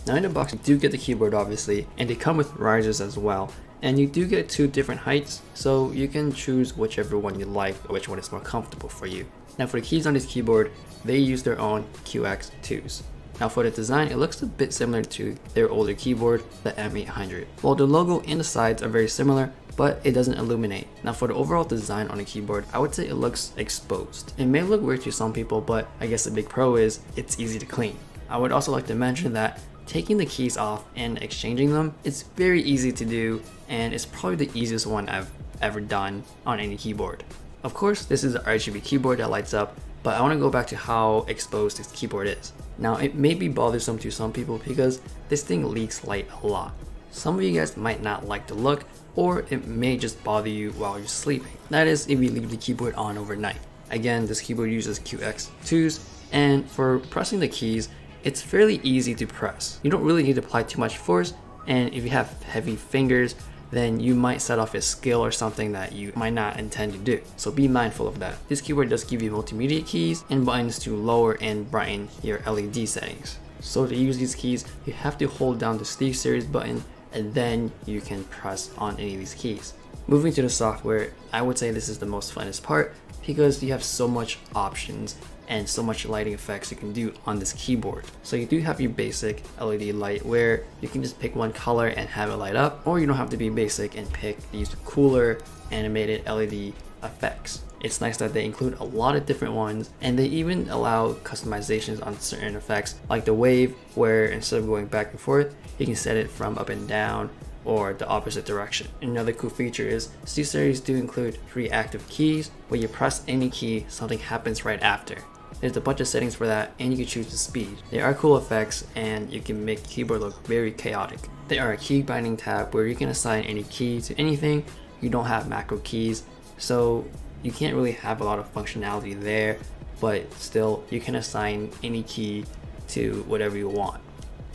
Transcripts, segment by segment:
Now in the box you do get the keyboard obviously, and they come with risers as well. And you do get 2 different heights, so you can choose whichever one you like or which one is more comfortable for you. Now for the keys on this keyboard, they use their own QX2s. Now for the design, it looks a bit similar to their older keyboard, the M800. While the logo and the sides are very similar, but it doesn't illuminate. Now for the overall design on the keyboard, I would say it looks exposed. It may look weird to some people, but I guess the big pro is it's easy to clean. I would also like to mention that taking the keys off and exchanging them, it's very easy to do, and it's probably the easiest one I've ever done on any keyboard. Of course, this is an RGB keyboard that lights up, but I want to go back to how exposed this keyboard is. Now it may be bothersome to some people because this thing leaks light a lot. Some of you guys might not like the look, or it may just bother you while you're sleeping. That is if you leave the keyboard on overnight. Again, this keyboard uses QX2s, and for pressing the keys, it's fairly easy to press. You don't really need to apply too much force, and if you have heavy fingers, then you might set off a skill or something that you might not intend to do. So be mindful of that. This keyboard does give you multimedia keys and buttons to lower and brighten your LED settings. So to use these keys, you have to hold down the Steelseries button and then you can press on any of these keys. Moving to the software, I would say this is the most funnest part because you have so much options and so much lighting effects you can do on this keyboard. So you do have your basic LED light where you can just pick one color and have it light up, or you don't have to be basic and pick these cooler animated LED effects. It's nice that they include a lot of different ones, and they even allow customizations on certain effects like the wave, where instead of going back and forth, you can set it from up and down or the opposite direction. Another cool feature is Steelseries do include 3 active keys. When you press any key, something happens right after. There's a bunch of settings for that, and you can choose the speed. They are cool effects, and you can make the keyboard look very chaotic. There are a key binding tab where you can assign any key to anything. You don't have macro keys, so you can't really have a lot of functionality there, but still you can assign any key to whatever you want.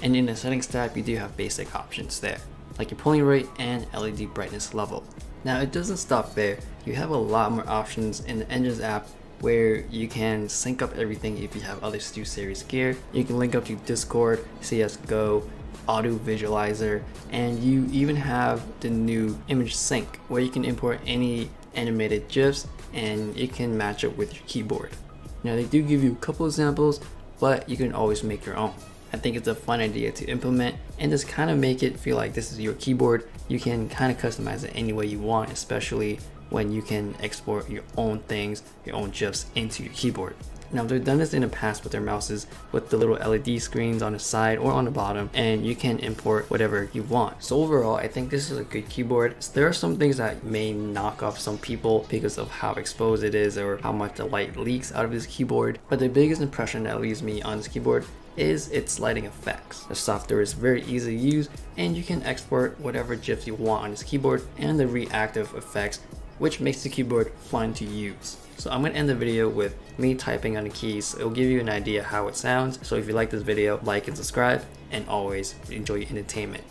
And in the settings tab, you do have basic options there, like your polling rate and LED brightness level. Now it doesn't stop there. You have a lot more options in the Engines app where you can sync up everything if you have other Steelseries gear. You can link up to Discord, CSGO, Auto Visualizer, and you even have the new image sync where you can import any animated GIFs and it can match up with your keyboard. Now they do give you a couple examples, but you can always make your own. I think it's a fun idea to implement and just kind of make it feel like this is your keyboard. You can kind of customize it any way you want, especially when you can export your own things, your own GIFs into your keyboard. Now they've done this in the past with their mouses with the little LED screens on the side or on the bottom, and you can import whatever you want. So overall, I think this is a good keyboard. There are some things that may knock off some people because of how exposed it is or how much the light leaks out of this keyboard, but the biggest impression that leaves me on this keyboard is its lighting effects. The software is very easy to use, and you can export whatever GIFs you want on this keyboard and the reactive effects, which makes the keyboard fun to use. So I'm going to end the video with me typing on the keys. It'll give you an idea how it sounds. So if you like this video, like and subscribe, and always enjoy your entertainment.